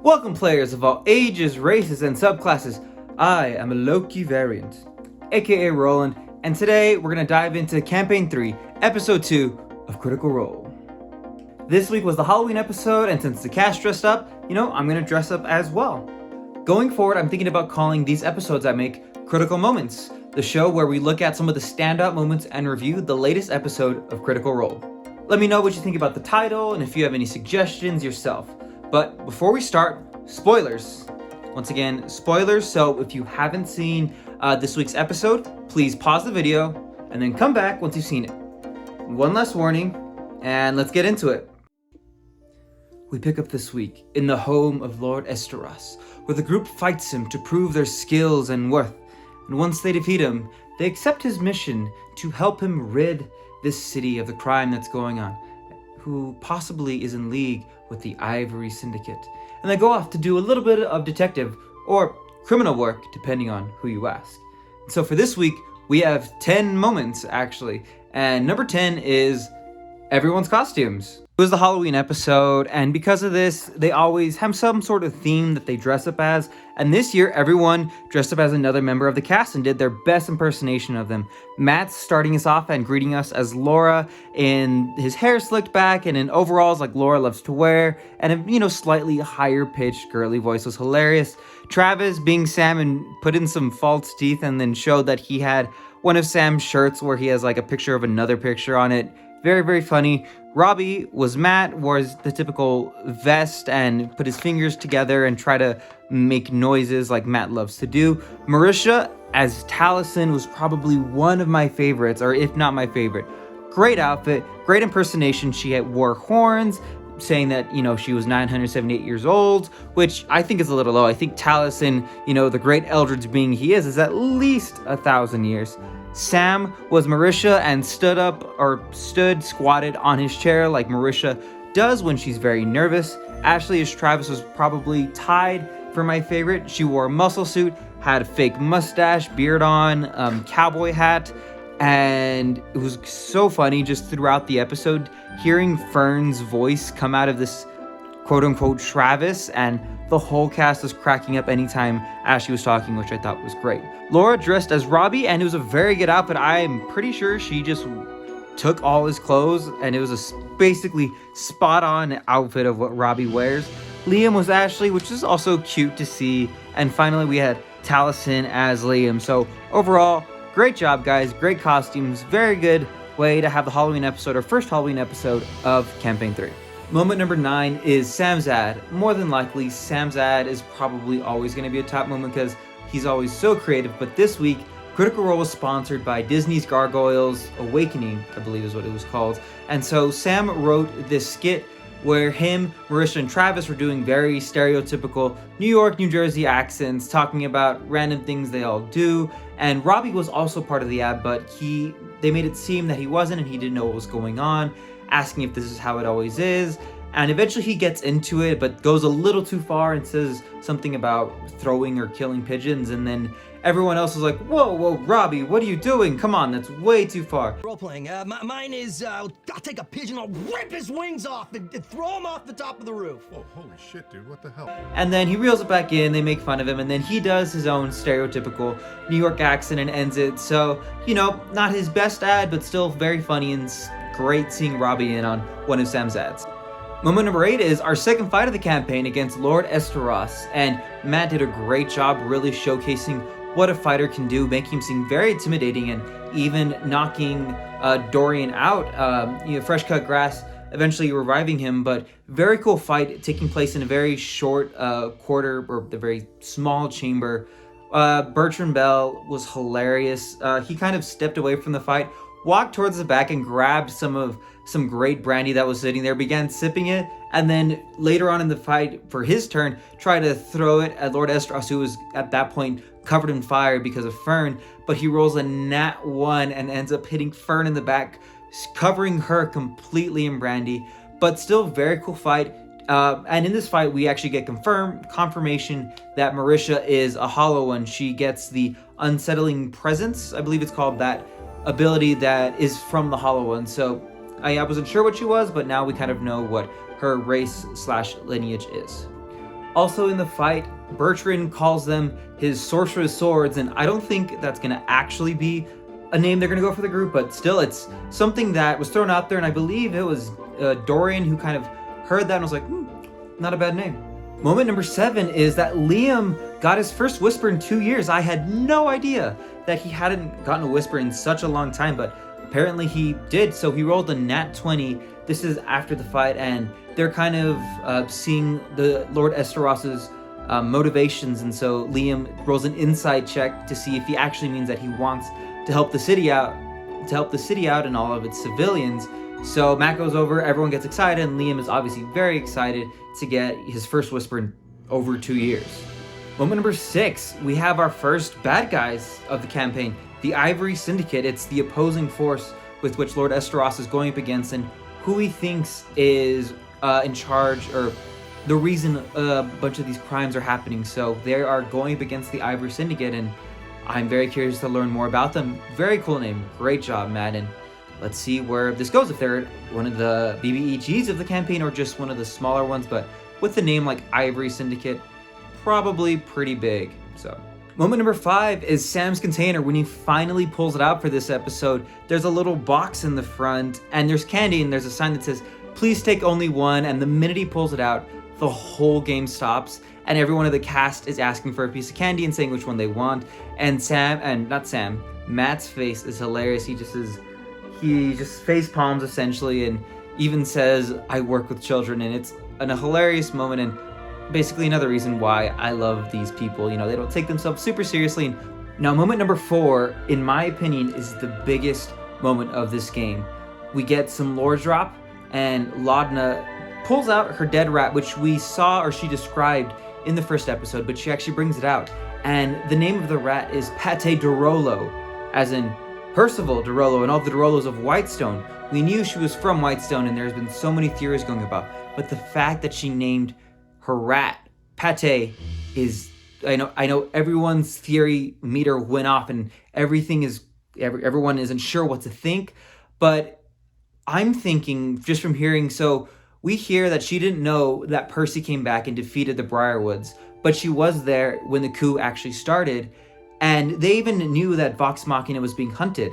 Welcome players of all ages, races, and subclasses. I am a Loki variant, aka Roland, and today we're going to dive into Campaign 3, Episode 2 of Critical Role. This week was the Halloween episode, and since the cast dressed up, I'm going to dress up as well. Going forward, I'm thinking about calling these episodes I make Critical Moments, the show where we look at some of the standout moments and review the latest episode of Critical Role. Let me know what you think about the title and if you have any suggestions yourself. But before we start, spoilers. Once again, spoilers, so if you haven't seen this week's episode, please pause the video and then come back once you've seen it. One last warning, and let's get into it. We pick up this week in the home of Lord Esteros, where the group fights him to prove their skills and worth. And once they defeat him, they accept his mission to help him rid this city of the crime that's going on, who possibly is in league with the Ivory Syndicate. And they go off to do a little bit of detective or criminal work, depending on who you ask. And so for this week, we have 10 moments, actually. And number 10 is everyone's costumes. It was the Halloween episode, and because of this, they always have some sort of theme that they dress up as. And this year, everyone dressed up as another member of the cast and did their best impersonation of them. Matt's starting us off and greeting us as Laura in his hair slicked back and in overalls like Laura loves to wear, and a slightly higher pitched girly voice was hilarious. Travis being Sam and put in some false teeth and then showed that he had one of Sam's shirts where he has like a picture of another picture on it. Very, very funny. Robbie was Matt, wore the typical vest and put his fingers together and try to make noises like Matt loves to do. Marisha as Taliesin was probably one of my favorites, or if not my favorite. Great outfit, great impersonation. She wore horns, saying that, she was 978 years old, which I think is a little low. I think Taliesin, the great eldritch being he is at least 1,000 years. Sam was Marisha and stood squatted on his chair like Marisha does when she's very nervous. Ashley as Travis was probably tied for my favorite. She wore a muscle suit, had a fake mustache, beard on, cowboy hat, and it was so funny just throughout the episode hearing Fern's voice come out of this quote-unquote Travis, and the whole cast was cracking up anytime Ashley was talking, which I thought was great. Laura dressed as Robbie, and it was a very good outfit. I'm pretty sure she just took all his clothes, and it was a basically spot-on outfit of what Robbie wears. Liam was Ashley, which is also cute to see. And finally, we had Taliesin as Liam. So overall, great job, guys. Great costumes. Very good way to have the Halloween episode, or first Halloween episode of Campaign 3. Moment number 9 is Sam's ad. More than likely, Sam's ad is probably always going to be a top moment because he's always so creative. But this week, Critical Role was sponsored by Disney's Gargoyles Awakening, I believe is what it was called. And so Sam wrote this skit where him, Marisha, and Travis were doing very stereotypical New York, New Jersey accents, talking about random things they all do. And Robbie was also part of the ad, but they made it seem that he wasn't and he didn't know what was going on, asking if this is how it always is. And eventually he gets into it, but goes a little too far and says something about throwing or killing pigeons. And then everyone else is like, whoa, Robbie, what are you doing? Come on, that's way too far. Role-playing. Mine is, I'll take a pigeon, I'll rip his wings off and throw him off the top of the roof. Oh, holy shit, dude, what the hell? And then he reels it back in, they make fun of him, and then he does his own stereotypical New York accent and ends it. So, not his best ad, but still very funny and great seeing Robbie in on one of Sam's ads. Moment number 8 is our second fight of the campaign against Lord Esteros, and Matt did a great job really showcasing what a fighter can do, making him seem very intimidating and even knocking Dorian out, fresh cut grass, eventually reviving him. But very cool fight taking place in a very short quarter, or the very small chamber. Bertrand Bell was hilarious. He kind of stepped away from the fight, walked towards the back and grabbed some great brandy that was sitting there, began sipping it, and then later on in the fight, for his turn, tried to throw it at Lord Esteros, who was at that point covered in fire because of Fern, but he rolls a nat 1 and ends up hitting Fern in the back, covering her completely in brandy. But still very cool fight. And in this fight, we actually get confirmation that Marisha is a Hollow One. She gets the Unsettling Presence, I believe it's called, that ability that is from the Hollow One. So I wasn't sure what she was, but now we kind of know what her race/lineage is. Also in the fight, Bertrand calls them his sorcerer's swords, and I don't think that's gonna actually be a name they're gonna go for the group, but still it's something that was thrown out there, and I believe it was Dorian who kind of heard that and was like, not a bad name. Moment number 7 is that Liam got his first whisper in 2 years. I had no idea that he hadn't gotten a whisper in such a long time, but apparently he did. So he rolled a nat 20. This is after the fight, and they're kind of seeing the Lord Esteros's motivations, and so Liam rolls an insight check to see if he actually means that he wants to help the city out, and all of its civilians. So Matt goes over, everyone gets excited, and Liam is obviously very excited to get his first whisper in over 2 years. Moment number 6, we have our first bad guys of the campaign, the Ivory Syndicate. It's the opposing force with which Lord Esteros is going up against, and who he thinks is in charge, or the reason a bunch of these crimes are happening. So they are going up against the Ivory Syndicate, and I'm very curious to learn more about them. Very cool name. Great job, Matt. And let's see where this goes, if they're one of the BBEGs of the campaign or just one of the smaller ones. But with a name like Ivory Syndicate, probably pretty big. So moment number 5 is Sam's container. When he finally pulls it out for this episode, there's a little box in the front, and there's candy, and there's a sign that says, please take only one. And the minute he pulls it out, the whole game stops, and everyone of the cast is asking for a piece of candy and saying which one they want. And Matt's face is hilarious. He just face palms essentially, and even says, I work with children. And it's a hilarious moment, and basically another reason why I love these people. You know, they don't take themselves super seriously. Now, moment number 4, in my opinion, is the biggest moment of this game. We get some lore drop, and Laudna pulls out her dead rat, which we saw, or she described in the first episode, but she actually brings it out. And the name of the rat is Pate Dorolo, as in Percival Dorolo and all the Dorolos of Whitestone. We knew she was from Whitestone, and there's been so many theories going about, but the fact that she named her rat Pate is, I know everyone's theory meter went off, and everyone isn't sure what to think, but I'm thinking just from hearing, so we hear that she didn't know that Percy came back and defeated the Briarwoods, but she was there when the coup actually started, and they even knew that Vox Machina was being hunted.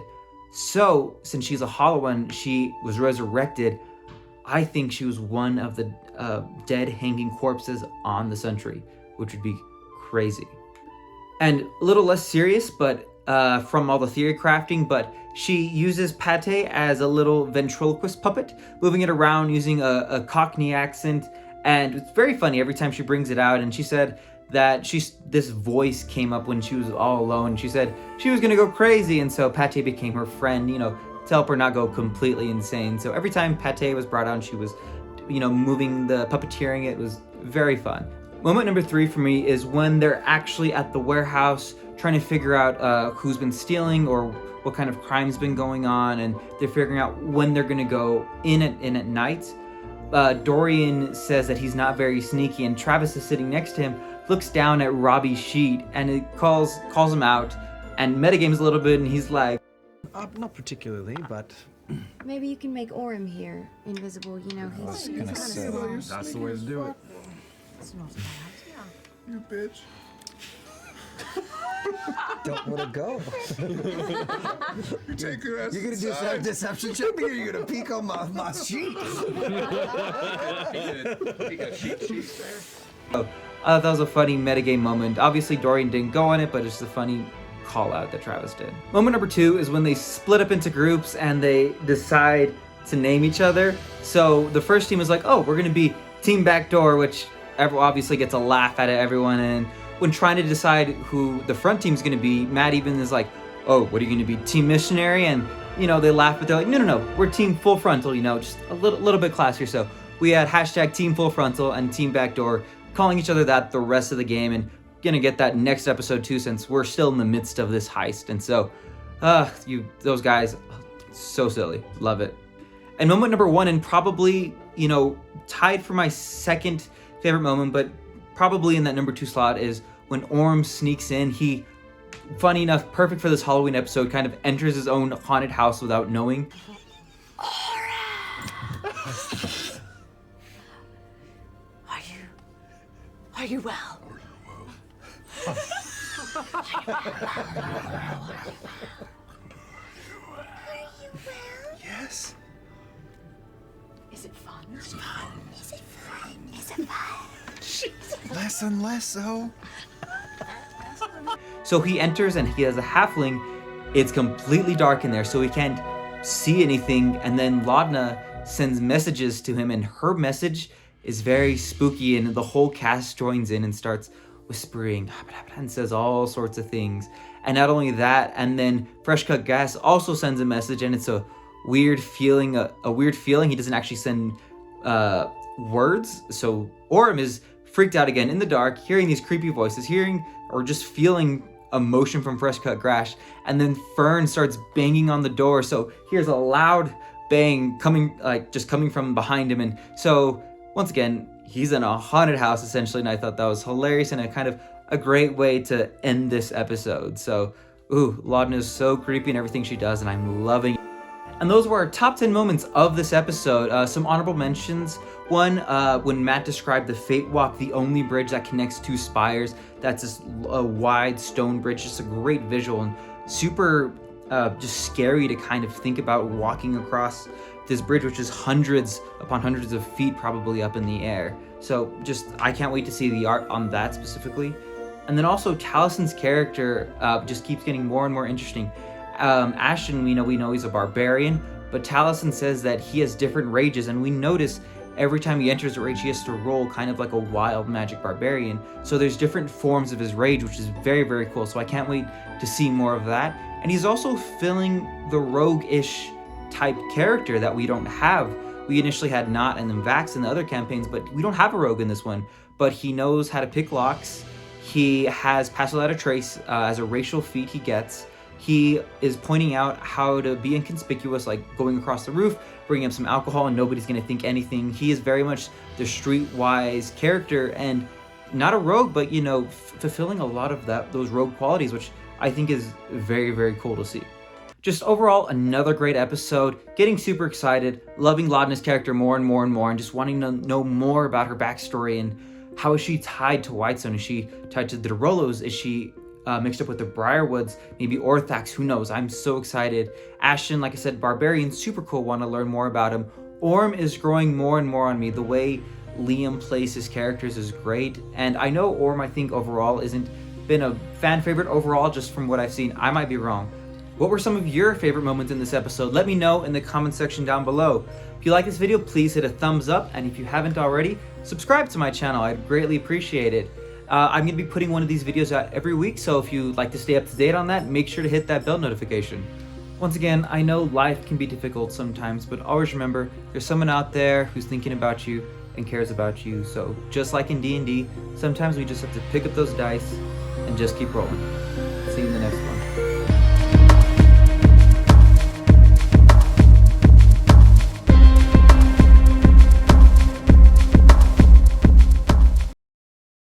So, since she's a Hollow One, she was resurrected. I think she was one of the dead hanging corpses on the Sentry, which would be crazy. And a little less serious, but from all the theory crafting, but she uses Pate as a little ventriloquist puppet, moving it around using a Cockney accent, and it's very funny every time she brings it out. And she said that this voice came up when she was all alone. She said she was gonna go crazy, and so Pate became her friend, to help her not go completely insane. So every time Pate was brought out, she was, moving the puppeteering. It was very fun. Moment number 3 for me is when they're actually at the warehouse trying to figure out who's been stealing or what kind of crime's been going on, and they're figuring out when they're gonna go in at night. Dorian says that he's not very sneaky, and Travis is sitting next to him, looks down at Robbie's sheet, and it calls him out and metagames a little bit, and he's like, Not particularly, but Maybe you can make Orem here invisible, he's gonna kind of say, small. That's the way to do it. It's not bad. You bitch. don't want to go. You take your ass You're gonna do inside. some deception check, or you're gonna peek on my sheet. that was a funny metagame moment. Obviously, Dorian didn't go on it, but it's a funny call out that Travis did. Moment number 2 is when they split up into groups and they decide to name each other. So the first team is like, oh, we're gonna be Team Backdoor, which obviously gets a laugh out of everyone. And when trying to decide who the front team's gonna be, Matt even is like, oh, what are you gonna be, Team Missionary? And they laugh, but they're like, no, we're Team Full Frontal, just a little bit classier. So we had hashtag Team Full Frontal and Team Backdoor, calling each other that the rest of the game, and gonna get that next episode too, since we're still in the midst of this heist. And so those guys, so silly, love it. And moment number 1, and probably tied for my second favorite moment, but probably in that number 2 slot, is when Orm sneaks in. He, funny enough, perfect for this Halloween episode, kind of enters his own haunted house without knowing. Are you well? Yes. Is it fun? Is it fun? Is it fun? Is it fun? Less and less so. So he enters and he has a halfling. It's completely dark in there, so he can't see anything. And then Laudna sends messages to him, and her message is very spooky, and the whole cast joins in and starts whispering and says all sorts of things. And not only that, and then Fresh Cut Grass also sends a message, and it's a weird feeling. A weird feeling. He doesn't actually send words. So Orem is freaked out again in the dark, hearing these creepy voices, hearing or just feeling emotion from Fresh Cut Grass. And then Fern starts banging on the door. So here's a loud bang coming from behind him. And so once again, he's in a haunted house essentially. And I thought that was hilarious and a kind of a great way to end this episode. So, Laudna is so creepy in everything she does, and I'm loving it. And those were our top 10 moments of this episode. Some honorable mentions. One, when Matt described the Fate Walk, the only bridge that connects two spires. That's this wide stone bridge, just a great visual and super just scary to kind of think about walking across this bridge, which is hundreds upon hundreds of feet probably up in the air. So I can't wait to see the art on that specifically. And then also Talison's character just keeps getting more and more interesting. Ashton, we know he's a barbarian, but Taliesin says that he has different rages, and we notice every time he enters a rage, he has to roll kind of like a wild magic barbarian. So there's different forms of his rage, which is very, very cool. So I can't wait to see more of that. And he's also filling the rogue-ish type character that we don't have. We initially had Not and then Vax in the other campaigns, but we don't have a rogue in this one. But he knows how to pick locks. He has Pass Without a Trace as a racial feat he gets. He is pointing out how to be inconspicuous, like going across the roof, bringing up some alcohol, and nobody's going to think anything. He is very much the streetwise character, and not a rogue, but fulfilling a lot of those rogue qualities, which I think is very, very cool to see. Just overall, another great episode. Getting super excited, loving Laudna's character more and more and more, and just wanting to know more about her backstory and how is she tied to Whitestone? Is she tied to the Derollos? Is she mixed up with the Briarwoods? Maybe Orthax? Who knows? I'm so excited. Ashton, like I said, barbarian, super cool. Want to learn more about him. Orm is growing more and more on me. The way Liam plays his characters is great, and I know Orm, I think overall isn't been a fan favorite overall, just from what I've seen. I might be wrong. What were some of your favorite moments in this episode? Let me know in the comment section down below. If you like this video, please hit a thumbs up, and if you haven't already, subscribe to my channel. I'd greatly appreciate it. I'm going to be putting one of these videos out every week, so if you'd like to stay up to date on that, make sure to hit that bell notification. Once again, I know life can be difficult sometimes, but always remember, there's someone out there who's thinking about you and cares about you. So just like in D&D, sometimes we just have to pick up those dice and just keep rolling. See you in the next one.